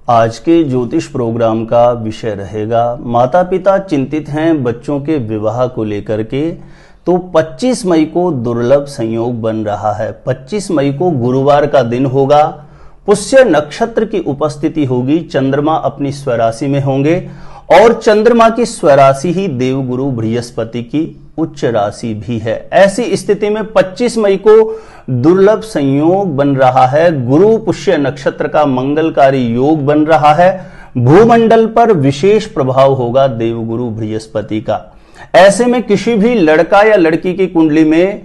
आज के ज्योतिष प्रोग्राम का विषय रहेगा, माता पिता चिंतित हैं बच्चों के विवाह को लेकर के। तो 25 मई को दुर्लभ संयोग बन रहा है। 25 मई को गुरुवार का दिन होगा, पुष्य नक्षत्र की उपस्थिति होगी, चंद्रमा अपनी स्वराशि में होंगे और चंद्रमा की स्वराशि ही देवगुरु बृहस्पति की उच्च राशि भी है। ऐसी स्थिति में 25 मई को दुर्लभ संयोग बन रहा है। गुरु पुष्य नक्षत्र का मंगलकारी योग बन रहा है। भूमंडल पर विशेष प्रभाव होगा देवगुरु बृहस्पति का। ऐसे में किसी भी लड़का या लड़की की कुंडली में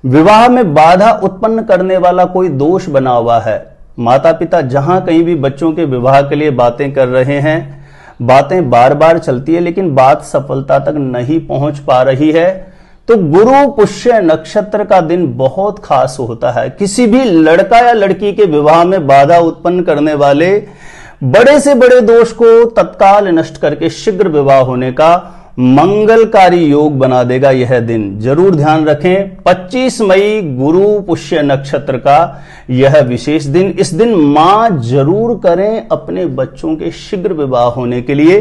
विवाह में बाधा उत्पन्न करने वाला कोई दोष बना हुआ है। माता पिता जहां कहीं भी बच्चों के विवाह के लिए बातें कर रहे हैं, बातें बार बार चलती है लेकिन बात सफलता तक नहीं पहुंच पा रही है, तो गुरु पुष्य नक्षत्र का दिन बहुत खास होता है। किसी भी लड़का या लड़की के विवाह में बाधा उत्पन्न करने वाले बड़े से बड़े दोष को तत्काल नष्ट करके शीघ्र विवाह होने का मंगलकारी योग बना देगा यह दिन। जरूर ध्यान रखें, 25 मई गुरु पुष्य नक्षत्र का यह विशेष दिन। इस दिन मां जरूर करें अपने बच्चों के शीघ्र विवाह होने के लिए।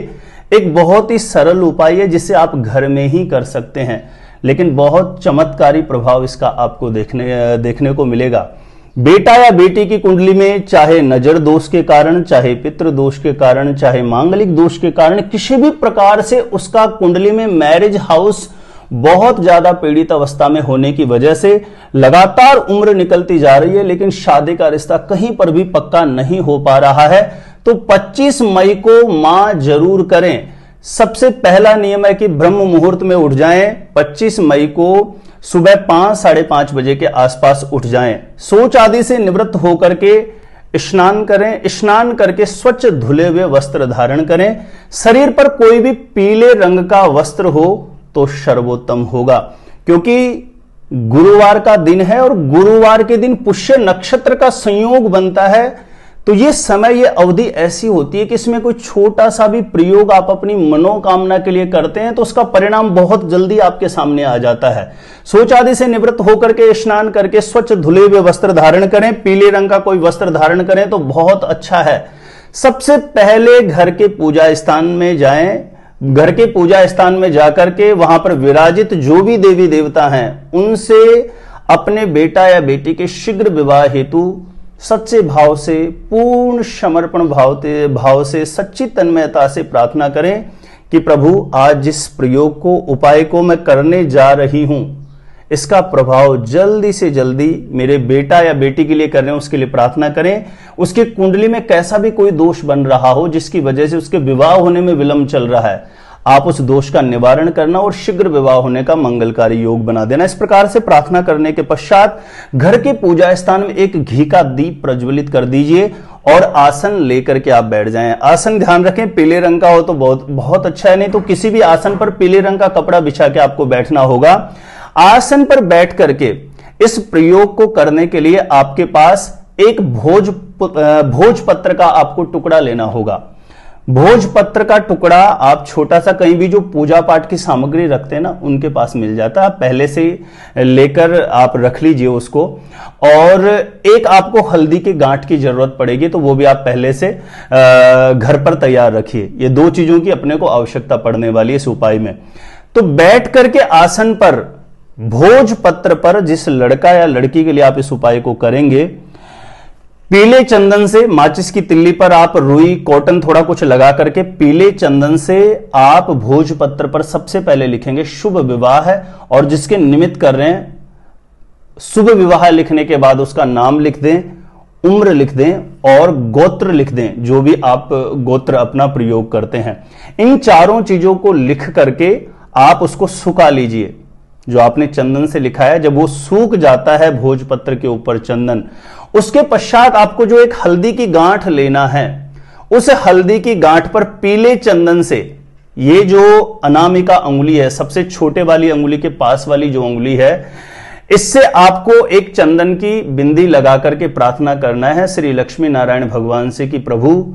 एक बहुत ही सरल उपाय है जिसे आप घर में ही कर सकते हैं, लेकिन बहुत चमत्कारी प्रभाव इसका आपको देखने को मिलेगा। बेटा या बेटी की कुंडली में चाहे नजर दोष के कारण, चाहे पितृ दोष के कारण, चाहे मांगलिक दोष के कारण, किसी भी प्रकार से उसका कुंडली में मैरिज हाउस बहुत ज्यादा पीड़ित अवस्था में होने की वजह से लगातार उम्र निकलती जा रही है लेकिन शादी का रिश्ता कहीं पर भी पक्का नहीं हो पा रहा है, तो 25 मई को मां जरूर करें। सबसे पहला नियम है कि ब्रह्म मुहूर्त में उठ जाएं। 25 मई को सुबह 5 साढ़े 5 बजे के आसपास उठ जाएं। शौच आदि से निवृत्त होकर के स्नान करें। स्नान करके स्वच्छ धुले हुए वस्त्र धारण करें। शरीर पर कोई भी पीले रंग का वस्त्र हो तो सर्वोत्तम होगा, क्योंकि गुरुवार का दिन है और गुरुवार के दिन पुष्य नक्षत्र का संयोग बनता है। तो ये समय, ये अवधि ऐसी होती है कि इसमें कोई छोटा सा भी प्रयोग आप अपनी मनोकामना के लिए करते हैं तो उसका परिणाम बहुत जल्दी आपके सामने आ जाता है। शौच आदि से निवृत्त होकर के स्नान करके स्वच्छ धुले हुए वस्त्र धारण करें। पीले रंग का कोई वस्त्र धारण करें तो बहुत अच्छा है। सबसे पहले घर के पूजा स्थान में जाएं। घर के पूजा स्थान में जाकर के वहां पर विराजित जो भी देवी देवता हैं उनसे अपने बेटा या बेटी के शीघ्र विवाह हेतु सच्चे भाव से, पूर्ण समर्पण भाव से, सच्ची तन्मयता से प्रार्थना करें कि प्रभु आज जिस प्रयोग को, उपाय को मैं करने जा रही हूं, इसका प्रभाव जल्दी से जल्दी मेरे बेटा या बेटी के लिए कर रहे हैं उसके लिए प्रार्थना करें। उसकी कुंडली में कैसा भी कोई दोष बन रहा हो जिसकी वजह से उसके विवाह होने में विलंब चल रहा है, आप उस दोष का निवारण करना और शीघ्र विवाह होने का मंगलकारी योग बना देना। इस प्रकार से प्रार्थना करने के पश्चात घर के पूजा स्थान में एक घी का दीप प्रज्वलित कर दीजिए और आसन लेकर के आप बैठ जाएं। आसन ध्यान रखें पीले रंग का हो तो बहुत अच्छा है, नहीं तो किसी भी आसन पर पीले रंग का कपड़ा बिछा के आपको बैठना होगा। आसन पर बैठ करके इस प्रयोग को करने के लिए आपके पास एक भोजपत्र का आपको टुकड़ा लेना होगा। भोजपत्र का टुकड़ा आप छोटा सा कहीं भी जो पूजा पाठ की सामग्री रखते हैं ना उनके पास मिल जाता है, आप पहले से लेकर आप रख लीजिए उसको। और एक आपको हल्दी के गांठ की जरूरत पड़ेगी तो वो भी आप पहले से घर पर तैयार रखिए। ये दो चीजों की अपने को आवश्यकता पड़ने वाली है इस उपाय में। तो बैठ करके आसन पर भोजपत्र पर जिस लड़का या लड़की के लिए आप इस उपाय को करेंगे, पीले चंदन से माचिस की तिल्ली पर आप रुई कॉटन थोड़ा कुछ लगा करके पीले चंदन से आप भोजपत्र पर सबसे पहले लिखेंगे शुभ विवाह है, और जिसके निमित्त कर रहे हैं शुभ विवाह लिखने के बाद उसका नाम लिख दें, उम्र लिख दें और गोत्र लिख दें, जो भी आप गोत्र अपना प्रयोग करते हैं। इन चारों चीजों को लिख करके आप उसको सुखा लीजिए। जो आपने चंदन से लिखा है जब वो सूख जाता है भोजपत्र के ऊपर चंदन, उसके पश्चात आपको जो एक हल्दी की गांठ लेना है, उस हल्दी की गांठ पर पीले चंदन से, ये जो अनामिका अंगुली है, सबसे छोटे वाली अंगुली के पास वाली जो अंगुली है, इससे आपको एक चंदन की बिंदी लगा करके प्रार्थना करना है श्री लक्ष्मी नारायण भगवान से कि प्रभु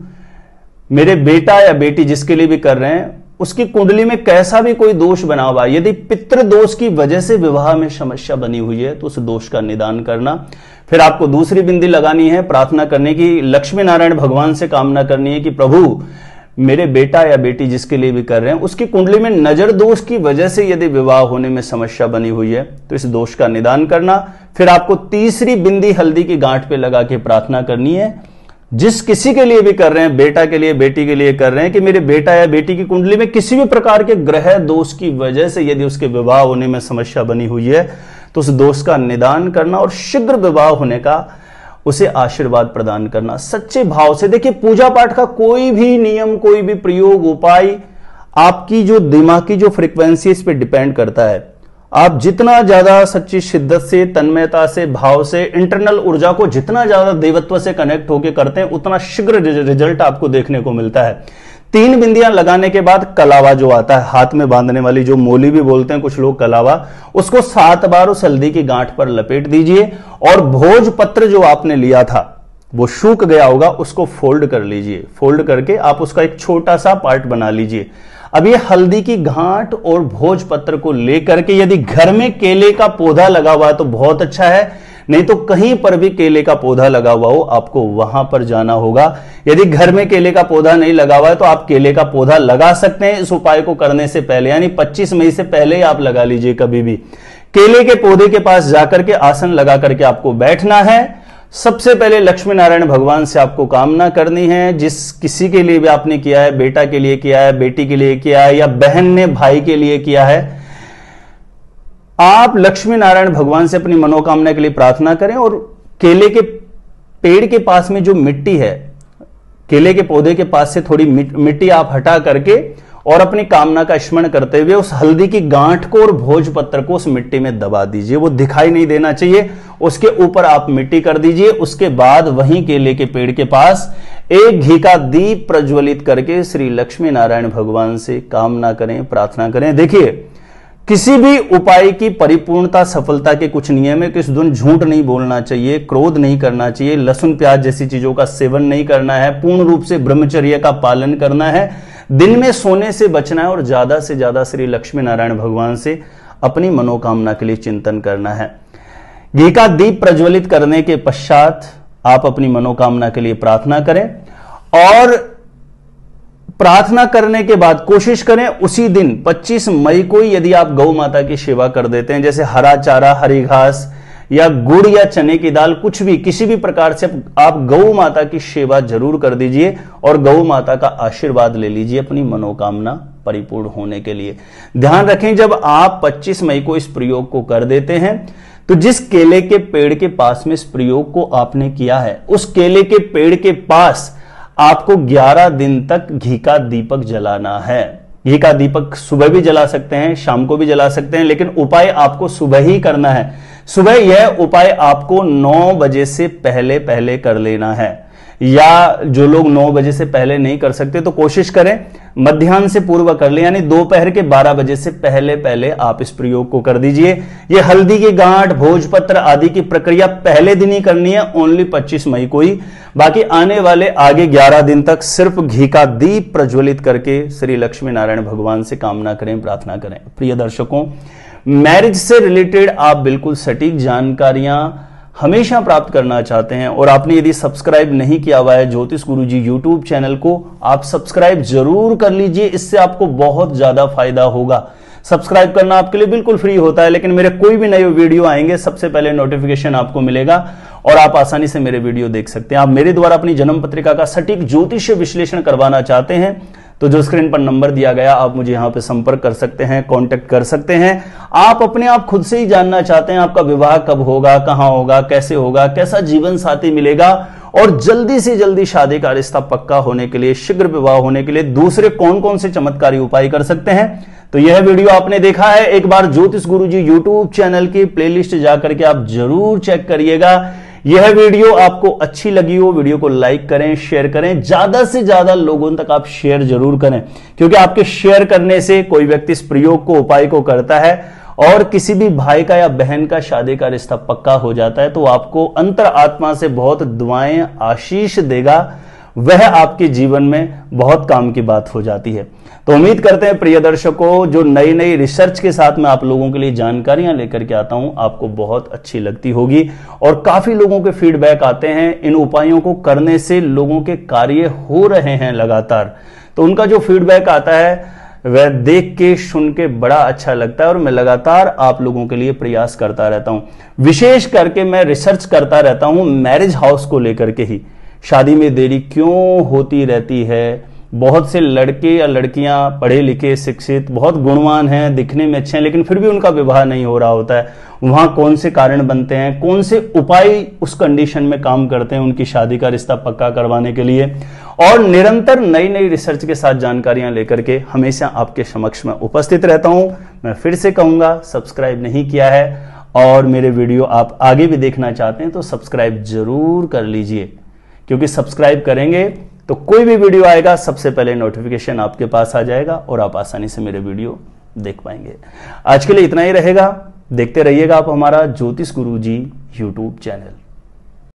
मेरे बेटा या बेटी जिसके लिए भी कर रहे हैं उसकी कुंडली में कैसा भी कोई दोष बना हुआ है, यदि पितृ दोष की वजह से विवाह में समस्या बनी हुई है तो उस दोष का निदान करना। फिर आपको दूसरी बिंदी लगानी है, प्रार्थना करने की, लक्ष्मी नारायण भगवान से कामना करनी है कि प्रभु मेरे बेटा या बेटी जिसके लिए भी कर रहे हैं उसकी कुंडली में नजर दोष की वजह से यदि विवाह होने में समस्या बनी हुई है तो इस दोष का निदान करना। फिर आपको तीसरी बिंदी हल्दी की गांठ पे लगा के प्रार्थना करनी है, जिस किसी के लिए भी कर रहे हैं, बेटा के लिए बेटी के लिए कर रहे हैं, कि मेरे बेटा या बेटी की कुंडली में किसी भी प्रकार के ग्रह दोष की वजह से यदि उसके विवाह होने में समस्या बनी हुई है तो उस दोष का निदान करना और शीघ्र विवाह होने का उसे आशीर्वाद प्रदान करना सच्चे भाव से। देखिए, पूजा पाठ का कोई भी नियम, कोई भी प्रयोग, उपाय आपकी जो दिमाग की जो फ्रीक्वेंसी इस पे डिपेंड करता है। आप जितना ज्यादा सच्ची शिद्दत से, तन्मयता से, भाव से, इंटरनल ऊर्जा को जितना ज्यादा देवत्व से कनेक्ट होकर करते हैं उतना शीघ्र रिजल्ट आपको देखने को मिलता है। 3 बिंदियां लगाने के बाद कलावा जो आता है हाथ में बांधने वाली, जो मोली भी बोलते हैं कुछ लोग कलावा, उसको 7 बार उस हल्दी की गांठ पर लपेट दीजिए और भोजपत्र जो आपने लिया था वो सूख गया होगा उसको फोल्ड कर लीजिए। फोल्ड करके आप उसका एक छोटा सा पार्ट बना लीजिए। अब ये हल्दी की गांठ और भोजपत्र को लेकर के, यदि घर में केले का पौधा लगा हुआ है तो बहुत अच्छा है, नहीं तो कहीं पर भी केले का पौधा लगा हुआ हो आपको वहां पर जाना होगा। यदि घर में केले का पौधा नहीं लगा हुआ है तो आप केले का पौधा लगा सकते हैं इस उपाय को करने से पहले, यानी 25 मई से पहले ही आप लगा लीजिए। कभी भी केले के पौधे के पास जाकर के आसन लगा करके आपको बैठना है। सबसे पहले लक्ष्मी नारायण भगवान से आपको कामना करनी है, जिस किसी के लिए भी आपने किया है, बेटा के लिए किया है, बेटी के लिए किया है, या बहन ने भाई के लिए किया है, आप लक्ष्मी नारायण भगवान से अपनी मनोकामना के लिए प्रार्थना करें। और केले के पेड़ के पास में जो मिट्टी है, केले के पौधे के पास से थोड़ी मिट्टी आप हटा करके और अपनी कामना का स्मरण करते हुए उस हल्दी की गांठ को और भोजपत्र को उस मिट्टी में दबा दीजिए। वो दिखाई नहीं देना चाहिए, उसके ऊपर आप मिट्टी कर दीजिए। उसके बाद वहीं केले के पेड़ के पास एक घी का दीप प्रज्वलित करके श्री लक्ष्मी नारायण भगवान से कामना करें, प्रार्थना करें। देखिए, किसी भी उपाय की परिपूर्णता, सफलता के कुछ नियम है कि इस दिन झूठ नहीं बोलना चाहिए, क्रोध नहीं करना चाहिए, लहसुन प्याज जैसी चीजों का सेवन नहीं करना है, पूर्ण रूप से ब्रह्मचर्य का पालन करना है, दिन में सोने से बचना है और ज्यादा से ज्यादा श्री लक्ष्मी नारायण भगवान से अपनी मनोकामना के लिए चिंतन करना है। घी का दीप प्रज्वलित करने के पश्चात आप अपनी मनोकामना के लिए प्रार्थना करें और प्रार्थना करने के बाद कोशिश करें उसी दिन 25 मई को यदि आप गौ माता की सेवा कर देते हैं, जैसे हरा चारा, हरी घास या गुड़ या चने की दाल, कुछ भी किसी भी प्रकार से आप गौ माता की सेवा जरूर कर दीजिए और गौ माता का आशीर्वाद ले लीजिए अपनी मनोकामना परिपूर्ण होने के लिए। ध्यान रखें, जब आप 25 मई को इस प्रयोग को कर देते हैं तो जिस केले के पेड़ के पास में इस प्रयोग को आपने किया है उस केले के पेड़ के पास आपको 11 दिन तक घी का दीपक जलाना है। घी का दीपक सुबह भी जला सकते हैं, शाम को भी जला सकते हैं, लेकिन उपाय आपको सुबह ही करना है। सुबह यह उपाय आपको 9 बजे से पहले पहले कर लेना है, या जो लोग 9 बजे से पहले नहीं कर सकते तो कोशिश करें मध्याह्न से पूर्व कर ले, यानी दोपहर के 12 बजे से पहले पहले आप इस प्रयोग को कर दीजिए। ये हल्दी की गांठ, भोजपत्र आदि की प्रक्रिया पहले दिन ही करनी है, ओनली 25 मई को ही। बाकी आने वाले आगे 11 दिन तक सिर्फ घी का दीप प्रज्वलित करके श्री लक्ष्मी नारायण भगवान से कामना करें, प्रार्थना करें। प्रिय दर्शकों, मैरिज से रिलेटेड आप बिल्कुल सटीक जानकारियां हमेशा प्राप्त करना चाहते हैं और आपने यदि सब्सक्राइब नहीं किया हुआ है ज्योतिष गुरुजी यूट्यूब चैनल को, आप सब्सक्राइब जरूर कर लीजिए, इससे आपको बहुत ज्यादा फायदा होगा। सब्सक्राइब करना आपके लिए बिल्कुल फ्री होता है, लेकिन मेरे कोई भी नए वीडियो आएंगे सबसे पहले नोटिफिकेशन आपको मिलेगा और आप आसानी से मेरे वीडियो देख सकते हैं। आप मेरे द्वारा अपनी जन्म पत्रिका का सटीक ज्योतिषीय विश्लेषण करवाना चाहते हैं तो जो स्क्रीन पर नंबर दिया गया आप मुझे यहां पे संपर्क कर सकते हैं, कांटेक्ट कर सकते हैं। आप अपने आप खुद से ही जानना चाहते हैं आपका विवाह कब होगा, कहां होगा, कैसे होगा, कैसा जीवन साथी मिलेगा और जल्दी से जल्दी शादी का रिश्ता पक्का होने के लिए, शीघ्र विवाह होने के लिए दूसरे कौन कौन से चमत्कारी उपाय कर सकते हैं, तो यह वीडियो आपने देखा है। एक बार ज्योतिष गुरुजी यूट्यूब चैनल की प्लेलिस्ट जाकर के आप जरूर चेक करिएगा। यह वीडियो आपको अच्छी लगी हो, वीडियो को लाइक करें, शेयर करें, ज्यादा से ज्यादा लोगों तक आप शेयर जरूर करें, क्योंकि आपके शेयर करने से कोई व्यक्ति इस प्रयोग को, उपाय को करता है और किसी भी भाई का या बहन का शादी का रिश्ता पक्का हो जाता है तो आपको अंतर आत्मा से बहुत दुआएं, आशीष देगा, वह आपके जीवन में बहुत काम की बात हो जाती है। तो उम्मीद करते हैं प्रिय दर्शकों, जो नई नई रिसर्च के साथ मैं आप लोगों के लिए जानकारियां लेकर के आता हूं, आपको बहुत अच्छी लगती होगी। और काफी लोगों के फीडबैक आते हैं, इन उपायों को करने से लोगों के कार्य हो रहे हैं लगातार। तो उनका जो फीडबैक आता है वह देख के सुन के बड़ा अच्छा लगता है और मैं लगातार आप लोगों के लिए प्रयास करता रहता हूं। विशेष करके मैं रिसर्च करता रहता हूं मैरिज हाउस को लेकर के ही। शादी में देरी क्यों होती रहती है? बहुत से लड़के या लड़कियां पढ़े लिखे शिक्षित बहुत गुणवान हैं, दिखने में अच्छे हैं, लेकिन फिर भी उनका विवाह नहीं हो रहा होता है। वहां कौन से कारण बनते हैं, कौन से उपाय उस कंडीशन में काम करते हैं उनकी शादी का रिश्ता पक्का करवाने के लिए। और निरंतर नई नई रिसर्च के साथ जानकारियां लेकर के हमेशा आपके समक्ष में उपस्थित रहता हूं। मैं फिर से कहूंगा, सब्सक्राइब नहीं किया है और मेरे वीडियो आप आगे भी देखना चाहते हैं तो सब्सक्राइब जरूर कर लीजिए, क्योंकि सब्सक्राइब करेंगे तो कोई भी वीडियो आएगा सबसे पहले नोटिफिकेशन आपके पास आ जाएगा और आप आसानी से मेरे वीडियो देख पाएंगे। आज के लिए इतना ही रहेगा। देखते रहिएगा आप हमारा ज्योतिष गुरुजी यूट्यूब चैनल।